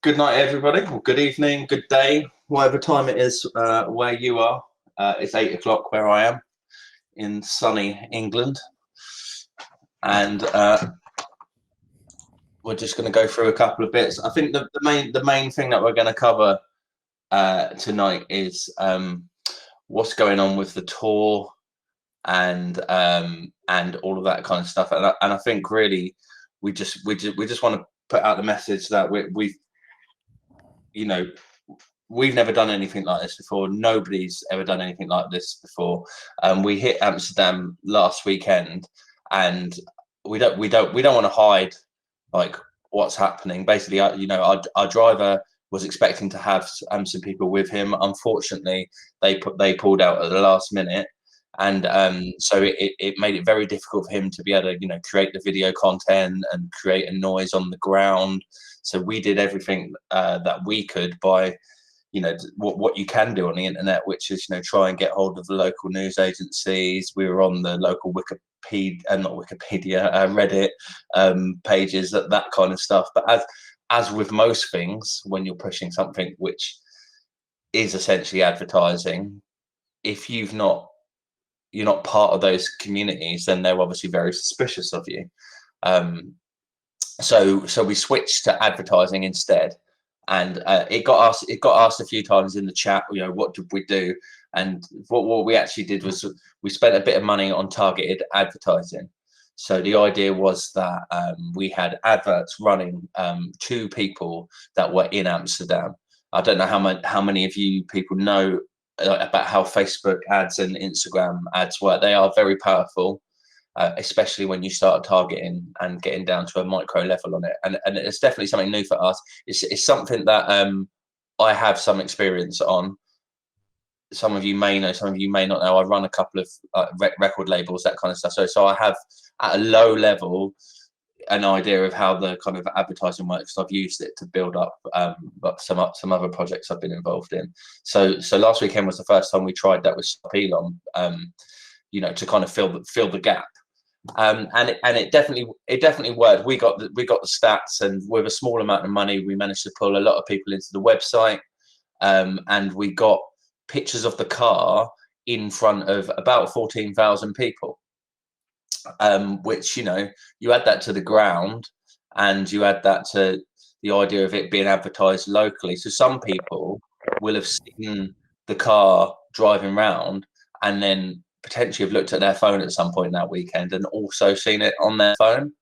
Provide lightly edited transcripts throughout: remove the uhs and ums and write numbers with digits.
Good night, everybody. Well, good evening, good day, whatever time it is where you are. It's 8 o'clock where I am in sunny England, and we're just going to go through a couple of bits. I think the main thing that we're going to cover tonight is what's going on with the tour and all of that kind of stuff. And I think really we just want to put out the message that we you know, we've never done anything like this before. Nobody's ever done anything like this before. We hit Amsterdam last weekend, and we don't want to hide like what's happening. Basically, our driver was expecting to have some people with him. Unfortunately, they pulled out at the last minute, and so it made it very difficult for him to be able to create the video content and create a noise on the ground. So we did everything that we could by what you can do on the internet, which is try and get hold of the local news agencies. We were on the local Reddit pages, that kind of stuff. But as with most things, when you're pushing something which is essentially advertising, if you're not part of those communities, then they're obviously very suspicious of you. So we switched to advertising instead, and it got asked a few times in the chat, what did we do? And what we actually did was we spent a bit of money on targeted advertising. So the idea was that we had adverts running to people that were in Amsterdam. I don't know how many of you people know about how Facebook ads and Instagram ads work. They are very powerful. Especially when you start targeting and getting down to a micro level on it. And it's definitely something new for us. It's something that I have some experience on. Some of you may know, some of you may not know. I run a couple of record labels, that kind of stuff. So I have, at a low level, an idea of how the kind of advertising works. I've used it to build up some other projects I've been involved in. So last weekend was the first time we tried that with Stopelon, to kind of fill the gap. And it definitely worked. We got the stats, and with a small amount of money, we managed to pull a lot of people into the website, and we got pictures of the car in front of about 14,000 people. Which you add that to the ground, and you add that to the idea of it being advertised locally. So some people will have seen the car driving around, and then potentially have looked at their phone at some point that weekend and also seen it on their phone.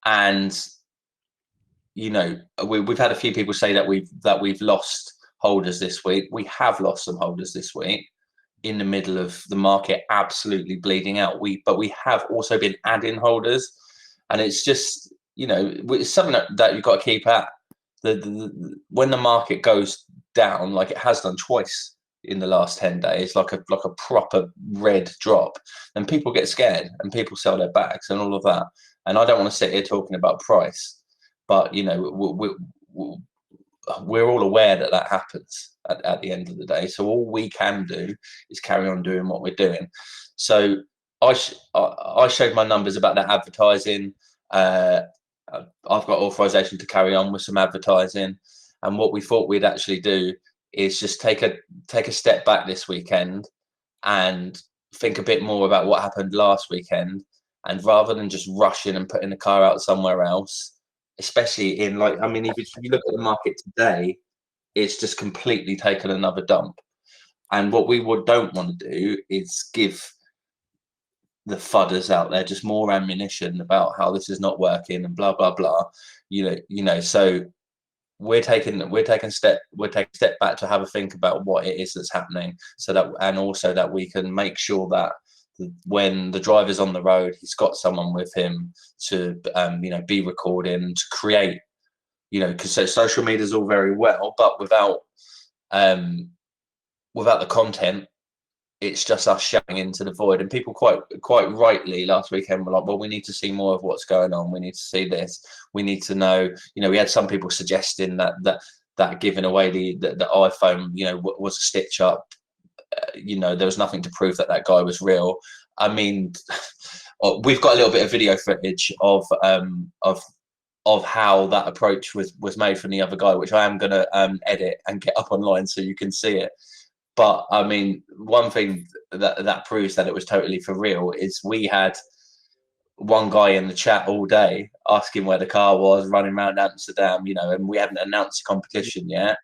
And we've had a few people say that we've lost holders this week. We have lost some holders this week in the middle of the market absolutely bleeding out. But we have also been adding holders, and it's just it's something that you've got to keep at. When the market goes down, like it has done twice in the last 10 days, like a proper red drop, then people get scared and people sell their bags and all of that. And I don't want to sit here talking about price, but we're all aware that happens at the end of the day. So all we can do is carry on doing what we're doing. So I showed my numbers about that advertising. I've got authorization to carry on with some advertising, and what we thought we'd actually do is just take a step back this weekend and think a bit more about what happened last weekend. And rather than just rushing and putting the car out somewhere else, especially if you look at the market today, it's just completely taken another dump. And what we don't want to do is give the fudders out there just more ammunition about how this is not working and blah blah blah. So we're taking a step back to have a think about what it is that's happening, and also that we can make sure that when the driver's on the road, he's got someone with him to be recording, to create, because social media is all very well, but without the content, it's just us shouting into the void. And people quite rightly last weekend were like, well, we need to see more of what's going on. We need to see this. We need to know, we had some people suggesting that giving away the iPhone, was a stitch up. There was nothing to prove that guy was real. I mean, we've got a little bit of video footage of of how that approach was made from the other guy, which I am going to edit and get up online so you can see it. But I mean, one thing that proves that it was totally for real is we had one guy in the chat all day asking where the car was, running around Amsterdam, you know, and we hadn't announced the competition yet.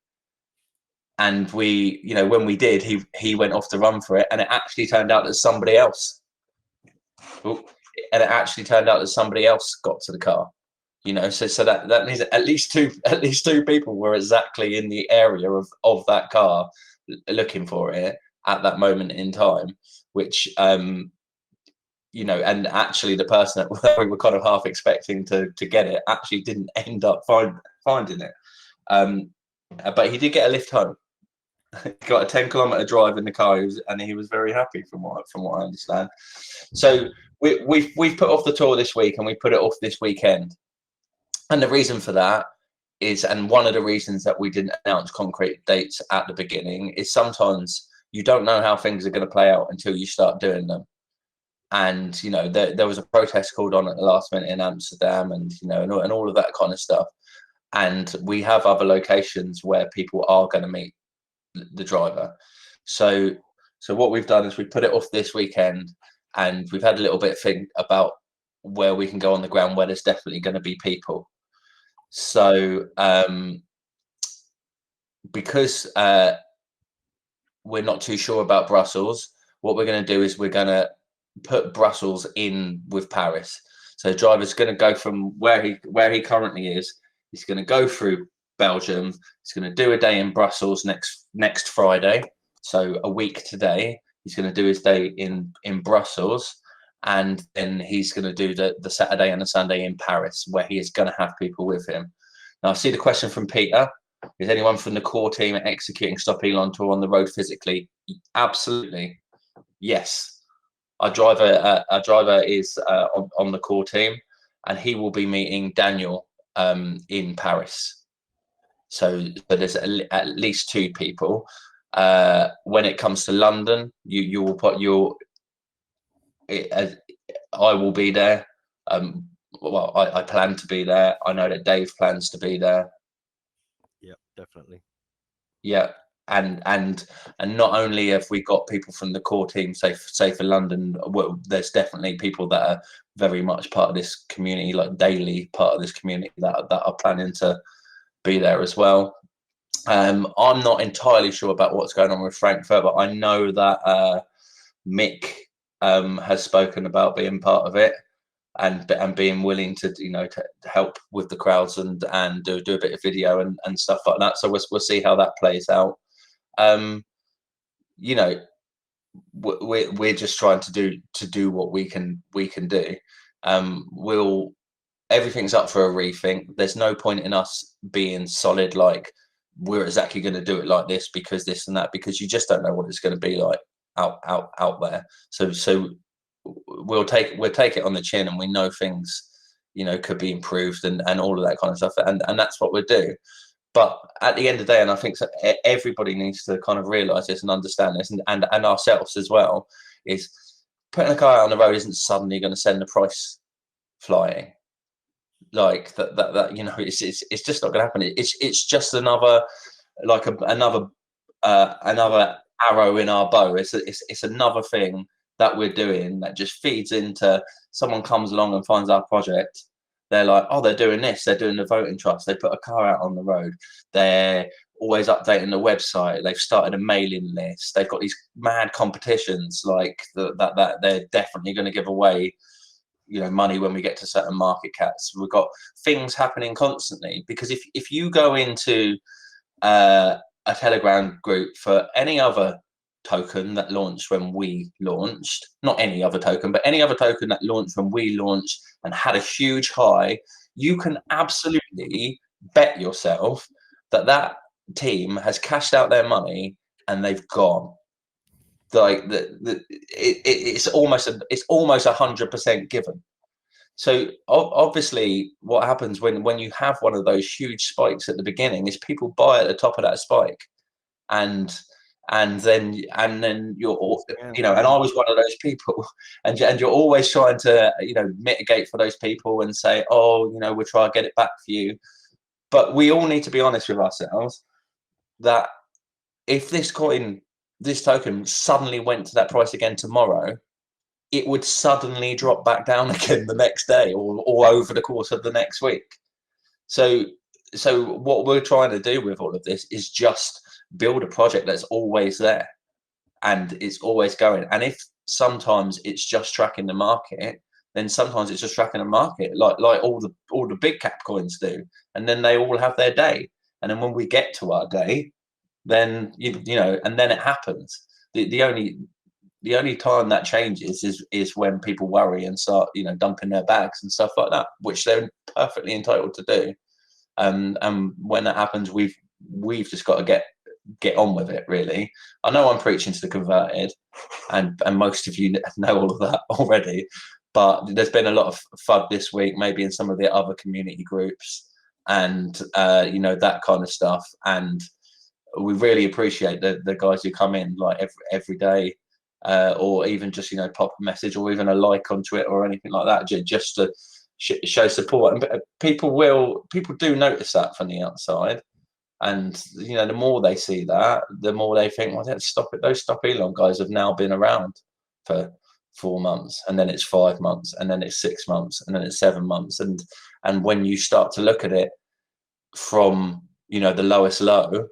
And we, you know, when we did, he went off to run for it, and it actually turned out that somebody else, got to the car. You know, so that means at least two people were exactly in the area of that car looking for it at that moment in time, which you know, and actually the person that we were kind of half expecting to get it actually didn't end up finding it, but he did get a lift home. He got a 10-kilometer drive in the car, and he was very happy from what I understand. So we've put off the tour this week, and we put it off this weekend. And the reason for that is, and one of the reasons that we didn't announce concrete dates at the beginning, is sometimes you don't know how things are going to play out until you start doing them. And, you know, there was a protest called on at the last minute in Amsterdam, and, you know, and all of that kind of stuff. And we have other locations where people are going to meet the driver. So what we've done is we put it off this weekend, and we've had a little bit of think about where we can go on the ground where there's definitely going to be people. So because we're not too sure about Brussels, what we're going to do is we're going to put Brussels in with Paris. So the driver's going to go from where he currently is. He's going to go through Belgium. He's going to do a day in Brussels next Friday. So a week today, he's going to do his day in Brussels. And then he's going to do the Saturday and the Sunday in Paris, where he is going to have people with him. Now, I see the question from Peter. Is anyone from the core team executing Stopelon Tour on the road physically? Absolutely. Yes. Our driver is on the core team, and he will be meeting Daniel in Paris. So there's at least two people. When it comes to London, you will put your... I will be there. Well, I plan to be there. I know that Dave plans to be there. Yeah, definitely. Yeah, and not only have we got people from the core team, say for London, well, there's definitely people that are very much part of this community, like daily part of this community, that are planning to be there as well. I'm not entirely sure about what's going on with Frankfurt, but I know that Mick has spoken about being part of it, and being willing to, you know, to help with the crowds and do a bit of video and stuff like that. So we'll see how that plays out. You know, we're just trying to do what we can do. Everything's up for a rethink. There's no point in us being solid, like we're exactly going to do it like this because this and that, because you just don't know what it's going to be like out there. So we'll take it on the chin, and we know things, you know, could be improved and all of that kind of stuff, and that's what we'll do. But at the end of the day, and I think so, everybody needs to kind of realize this and understand this, and ourselves as well, is putting a car out on the road isn't suddenly going to send the price flying. Like that you know, it's just not going to happen. It's just another, like another arrow in our bow. It's another thing that we're doing that just feeds into... Someone comes along and finds our project. They're like, oh, they're doing this. They're doing the voting trust. They put a car out on the road. They're always updating the website. They've started a mailing list. They've got these mad competitions, like that they're definitely going to give away, you know, money when we get to certain market caps. We've got things happening constantly, because if you go into a Telegram group for any other token that launched when we launched, not any other token, but any other token that launched when we launched and had a huge high, you can absolutely bet yourself that team has cashed out their money and they've gone. Like it's almost 100% given. So obviously what happens when you have one of those huge spikes at the beginning is people buy at the top of that spike, and and then you're and I was one of those people, and you're always trying to mitigate for those people and say, oh, we'll try to get it back for you. But we all need to be honest with ourselves that if this token suddenly went to that price again tomorrow, it would suddenly drop back down again the next day or over the course of the next week. So what we're trying to do with all of this is just build a project that's always there and it's always going. And if sometimes it's just tracking the market, then sometimes it's just tracking the market, like all the big cap coins do. And then they all have their day. And then when we get to our day, then and then it happens. The only time that changes is when people worry and start dumping their bags and stuff like that, which they're perfectly entitled to do. And when that happens, we've just got to get on with it, really. I know I'm preaching to the converted, and most of you know all of that already, but there's been a lot of FUD this week, maybe in some of the other community groups and that kind of stuff. And we really appreciate the guys who come in like every day, or even just pop a message or even a like on Twitter or anything like that, just to show support. And people do notice that from the outside, and the more they see that, the more they think, well, let's stop it. Those Stopelon guys have now been around for 4 months, and then it's 5 months, and then it's 6 months, and then it's 7 months, and when you start to look at it from the lowest low,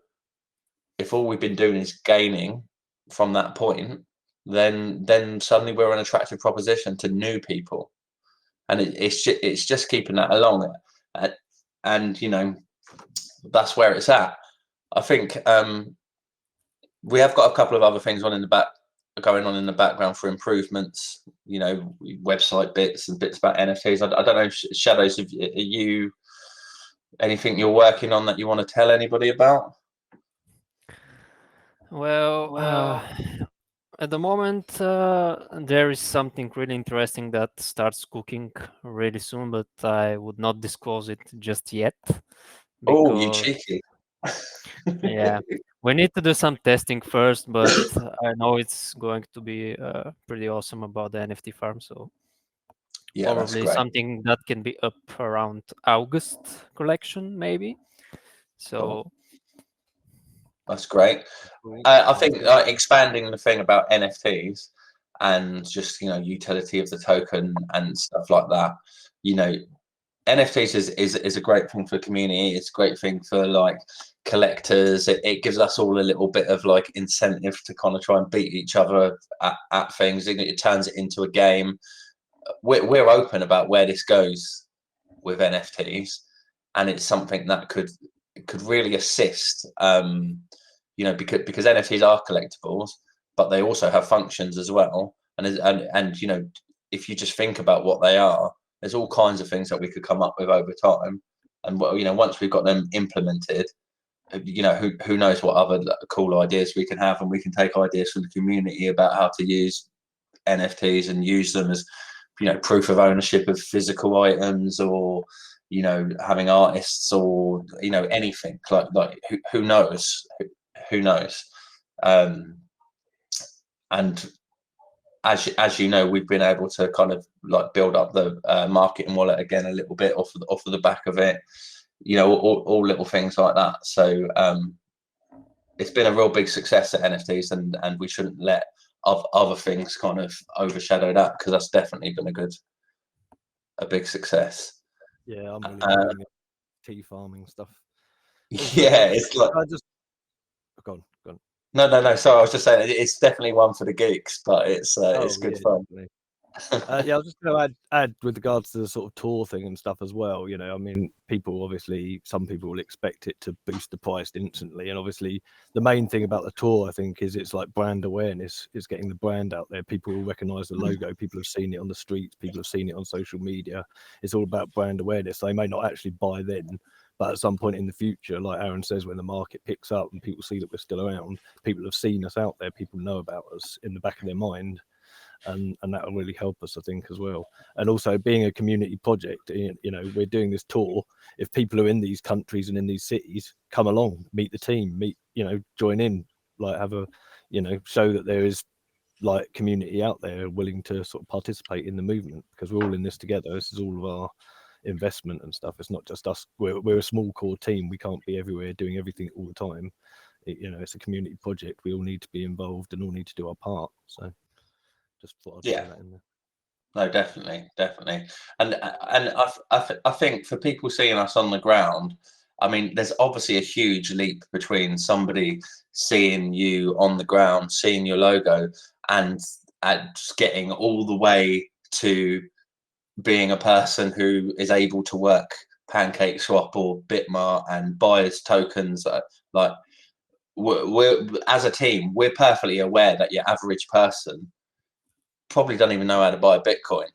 if all we've been doing is gaining from that point, then suddenly we're an attractive proposition to new people, and it's just keeping that along, and that's where it's at. I think we have got a couple of other things going on in the background for improvements, website bits and bits about NFTs. I don't know, Shadows, are you anything you're working on that you want to tell anybody about? Well, at the moment, there is something really interesting that starts cooking really soon, but I would not disclose it just yet. Oh, you Because, cheeky. yeah, we need to do some testing first, but I know it's going to be pretty awesome about the NFT farm. So Yeah, that's probably great. something that can be up around August collection, maybe. Cool. So That's great. I think expanding the thing about NFTs and just utility of the token and stuff like that. NFTs is a great thing for the community. It's a great thing for like collectors. It gives us all a little bit of like incentive to kind of try and beat each other at things. It turns it into a game. We're open about where this goes with NFTs, and it's something that could really assist. Because NFTs are collectibles, but they also have functions as well. And if you just think about what they are, there's all kinds of things that we could come up with over time. And once we've got them implemented, who knows what other cool ideas we can have, and we can take ideas from the community about how to use NFTs and use them as proof of ownership of physical items, or having artists, or anything like who knows. And as you know, we've been able to kind of like build up the marketing wallet again a little bit off of the back of it, all little things like that. So it's been a real big success at NFTs, and we shouldn't let other things kind of overshadow that, because that's definitely been a big success. Yeah, I'm really enjoying tea farming stuff. Also, yeah, it's like go on. No. Sorry, I was just saying it's definitely one for the geeks, but it's good fun. Yeah, I was just going to add with regards to the sort of tour thing and stuff as well. I mean, some people will expect it to boost the price instantly, and obviously the main thing about the tour, I think, is it's like brand awareness. It's getting the brand out there. People will recognize the logo. People have seen it on the streets. People have seen it on social media. It's all about brand awareness. They may not actually buy then, but at some point in the future, like Aaron says, when the market picks up and people see that we're still around, people have seen us out there. People know about us in the back of their mind. And that will really help us, I think, as well. And also, being a community project, we're doing this tour. If people are in these countries and in these cities, come along, meet the team, join in, like have a you know, show that there is like community out there willing to sort of participate in the movement, because we're all in this together. This is all of our investment and stuff. It's not just us. We're a small core team. We can't be everywhere doing everything all the time. You know, it's a community project. We all need to be involved and all need to do our part. So just thought I'd throw that in there. No, definitely, and I think for people seeing us on the ground, I mean, there's obviously a huge leap between somebody seeing you on the ground, seeing your logo, and just getting all the way to being a person who is able to work PancakeSwap or Bitmart and buys tokens. Like we're as a team, we're perfectly aware that your average person probably don't even know how to buy a Bitcoin.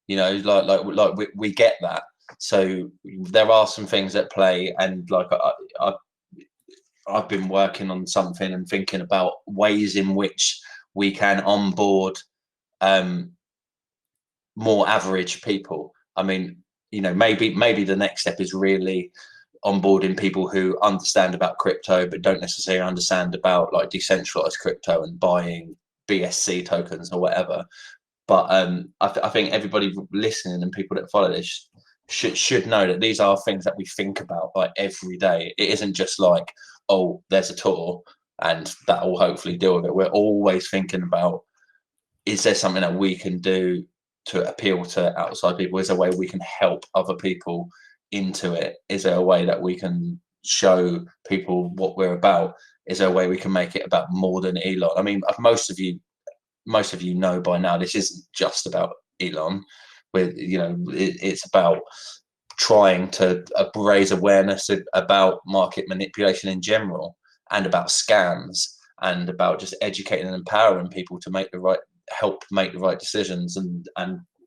You know, like we get that. So there are some things at play, and like I've been working on something and thinking about ways in which we can onboard more average people. I mean, you know, maybe the next step is really onboarding people who understand about crypto but don't necessarily understand about like decentralized crypto and buying BSC tokens or whatever. But I think everybody listening and people that follow this should know that these are things that we think about like every day. It isn't just like, oh, there's a tour and that will hopefully deal with it. We're always thinking about, is there something that we can do to appeal to outside people? Is there a way we can help other people into it? Is there a way that we can show people what we're about? Is there a way we can make it about more than Elon? I mean, most of you know by now, this isn't just about Elon. You know, it's about trying to raise awareness about market manipulation in general, and about scams, and about just educating and empowering people to help make the right decisions, and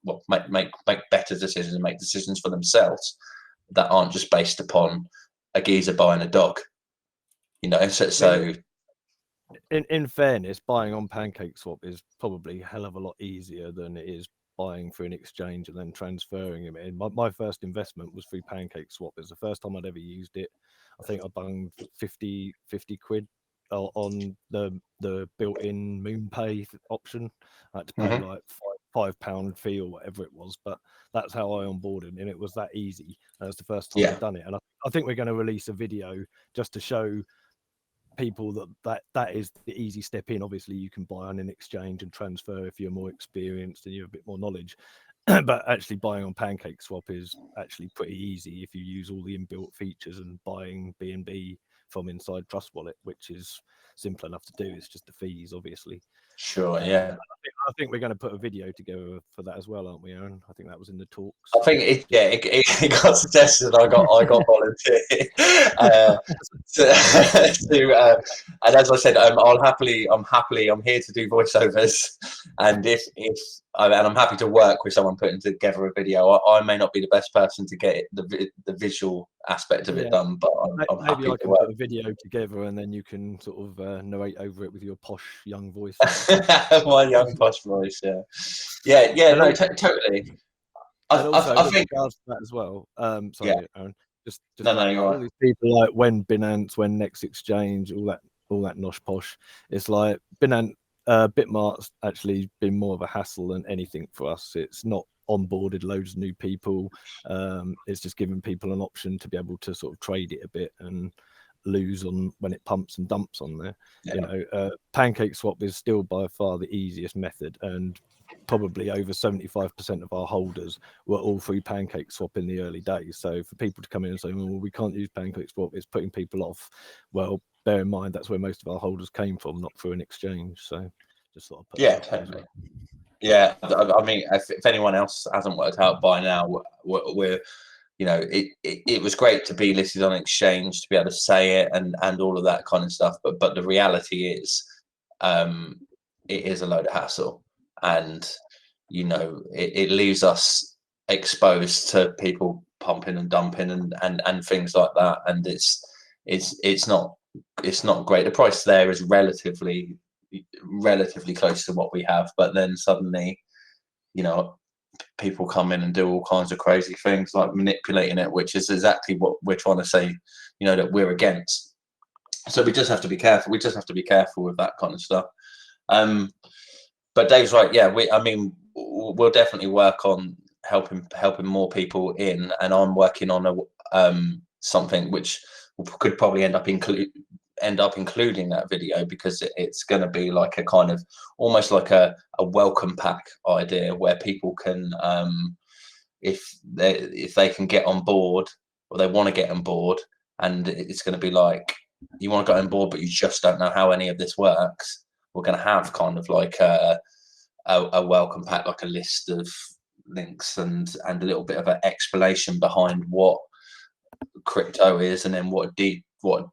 well, make better decisions and make decisions for themselves that aren't just based upon a geezer buying a dog. You know, so in fairness, buying on PancakeSwap is probably a hell of a lot easier than it is buying through an exchange and then transferring them in. My first investment was through PancakeSwap. It was the first time I'd ever used it. I think I bunged 50 quid on the built-in MoonPay option. I had to pay like £5 fee or whatever it was, but that's how I onboarded, and it was that easy. That was the first time I'd done it, and I think we're going to release a video just to show people that is the easy step in. Obviously you can buy on an exchange and transfer if you're more experienced and you have a bit more knowledge, but actually buying on PancakeSwap is actually pretty easy if you use all the inbuilt features, and buying BNB from inside Trust Wallet, which is simple enough to do. It's just the fees, obviously. Sure, yeah. I think we're going to put a video together for that as well, aren't we, Aaron? I think that was in the talks. I think it got suggested. I got volunteered and as I said, I'm here to do voiceovers, and I'm happy to work with someone putting together a video. I may not be the best person to get the visual aspect of it done, but I'm happy maybe I to can work. put a video together and then you can sort of narrate over it with your posh young voice. My young posh voice, yeah. No, totally. Also, I with think regards to that as well. Sorry, Aaron. Just no, like, you're all right. these people like when Binance, when Next Exchange, all that nosh posh. It's like Binance, Bitmart's actually been more of a hassle than anything for us. It's not onboarded loads of new people. It's just giving people an option to be able to sort of trade it a bit and lose on when it pumps and dumps on there. You know, PancakeSwap is still by far the easiest method, and probably over 75% of our holders were all through PancakeSwap in the early days. So for people to come in and say, well, we can't use PancakeSwap, it's putting people off. Well, bear in mind that's where most of our holders came from, not through an exchange. So just sort of put that totally. Yeah, I mean, if anyone else hasn't worked out by now, we're you know, it was great to be listed on exchange, to be able to say it and all of that kind of stuff. But the reality is, it is a load of hassle, and you know, it leaves us exposed to people pumping and dumping and things like that, and it's not great. The price there is relatively close to what we have, but then suddenly, you know, people come in and do all kinds of crazy things like manipulating it, which is exactly what we're trying to say, you know, that we're against. So we just have to be careful. We just have to be careful with that kind of stuff. But Dave's right. Yeah, I mean, we'll definitely work on helping more people in, and I'm working on a something which could probably end up including that video, because it's going to be like a kind of almost like a welcome pack idea where people can, if they can get on board, or they want to get on board, and it's going to be like, you want to get on board but you just don't know how any of this works, we're going to have kind of like a welcome pack, like a list of links and a little bit of an explanation behind what crypto is, and then what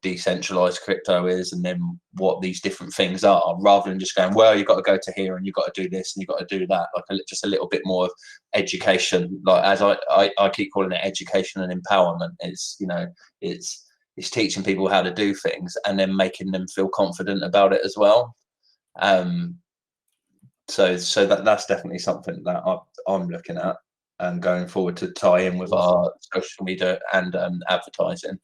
decentralized crypto is, and then what these different things are, rather than just going, well, you've got to go to here and you've got to do this and you've got to do that. Like just a little bit more of education, like as I keep calling it, education and empowerment. It's, you know, it's teaching people how to do things and then making them feel confident about it as well. So that's definitely something that I'm looking at going forward, to tie in with our social media and advertising.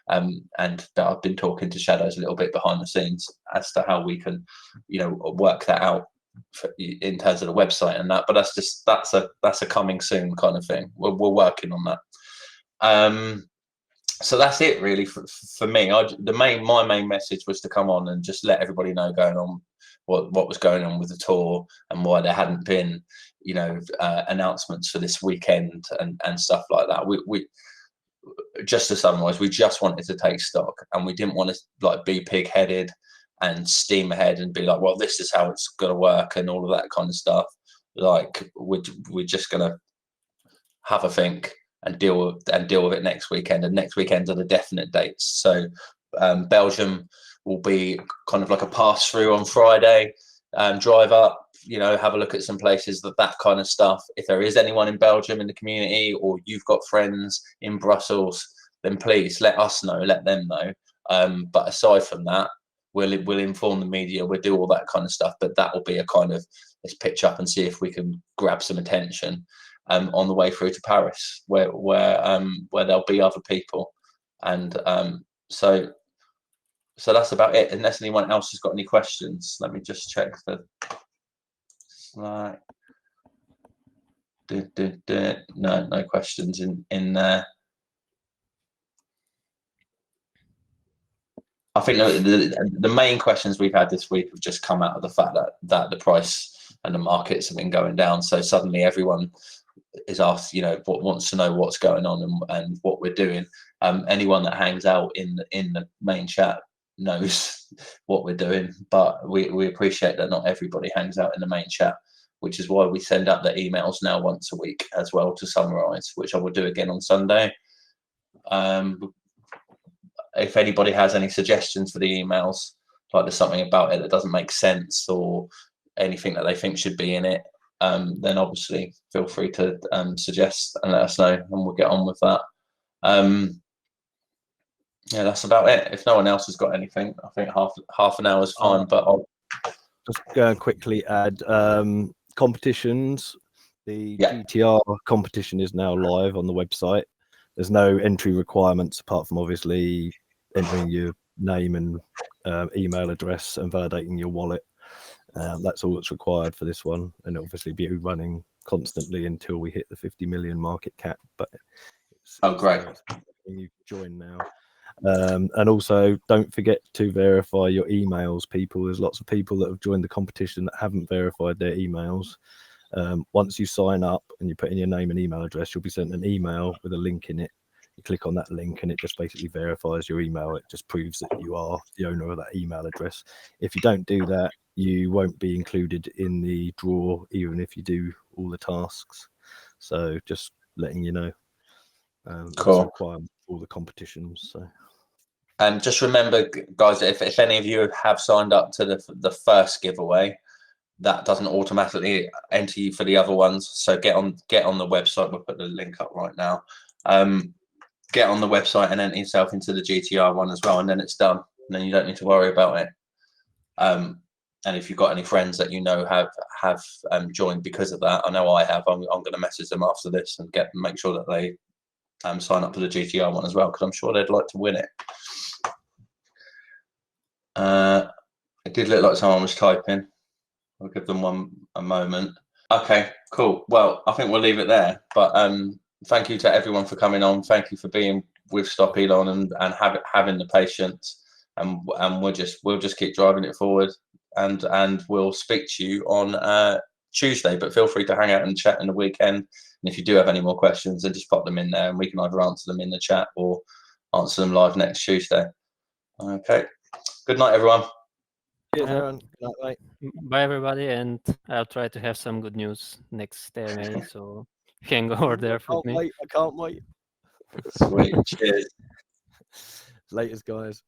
And that I've been talking to Shadows a little bit behind the scenes as to how we can, you know, work that out in terms of the website and that. But that's a coming soon kind of thing. We're working on that. So that's it really for me. My main message was to come on and just let everybody know going on what was going on with the tour, and why there hadn't been, you know, announcements for this weekend and stuff like that. We just to summarize, we just wanted to take stock, and we didn't want to like be pig-headed and steam ahead and be like, well, this is how it's going to work and all of that kind of stuff. Like we're just going to have a think and deal with it next weekend, and next weekend are the definite dates. So Belgium will be kind of like a pass through on Friday, drive up, you know, have a look at some places, that kind of stuff. If there is anyone in Belgium in the community, or you've got friends in Brussels, then please let us know, let them know. But aside from that, we'll inform the media, we'll do all that kind of stuff. But that will be a kind of, let's pitch up and see if we can grab some attention on the way through to Paris, where there'll be other people. And so that's about it, unless anyone else has got any questions. Let me just check the slide. No questions in there. I think the main questions we've had this week have just come out of the fact that the price and the markets have been going down. So suddenly everyone is asked, you know, wants to know what's going on and what we're doing. Anyone that hangs out in the main chat knows what we're doing, but we appreciate that not everybody hangs out in the main chat, which is why we send out the emails now once a week as well to summarize, which I will do again on Sunday. If anybody has any suggestions for the emails, like there's something about it that doesn't make sense or anything that they think should be in it, then obviously feel free to suggest and let us know, and we'll get on with that. Yeah, that's about it. If no one else has got anything, I think half an hour is fine. But I'll just go and quickly add competitions. The GTR competition is now live on the website. There's no entry requirements apart from obviously entering your name and email address and validating your wallet. That's all that's required for this one, and it'll obviously be running constantly until we hit the 50 million market cap. But great. You can join now. And also don't forget to verify your emails, people. There's lots of people that have joined the competition that haven't verified their emails. Once you sign up and you put in your name and email address, you'll be sent an email with a link in it. You click on that link and it just basically verifies your email. It just proves that you are the owner of that email address. If you don't do that, you won't be included in the draw, even if you do all the tasks. So just letting you know. Cool. That's a requirement for all the competitions. So. And just remember, guys, if any of you have signed up to the first giveaway, that doesn't automatically enter you for the other ones. So get on the website. We'll put the link up right now. Get on the website and enter yourself into the GTR one as well, and then it's done. And then you don't need to worry about it. And if you've got any friends that you know have joined because of that, I know I have. I'm going to message them after this and make sure that they sign up for the GTR one as well, because I'm sure they'd like to win it. did look like someone was typing. I'll give them a moment. Okay, cool. Well, I think we'll leave it there. But thank you to everyone for coming on. Thank you for being with Stopelon and having the patience. And we'll just keep driving it forward. And we'll speak to you on Tuesday. But feel free to hang out and chat in the weekend. And if you do have any more questions, then just pop them in there, and we can either answer them in the chat or answer them live next Tuesday. Okay. Good night, everyone. Cheers, Aaron. Good night, mate. Bye, everybody, and I'll try to have some good news next AMA, so you can go over there with me. I can't wait. Sweet. Cheers. Laters, guys.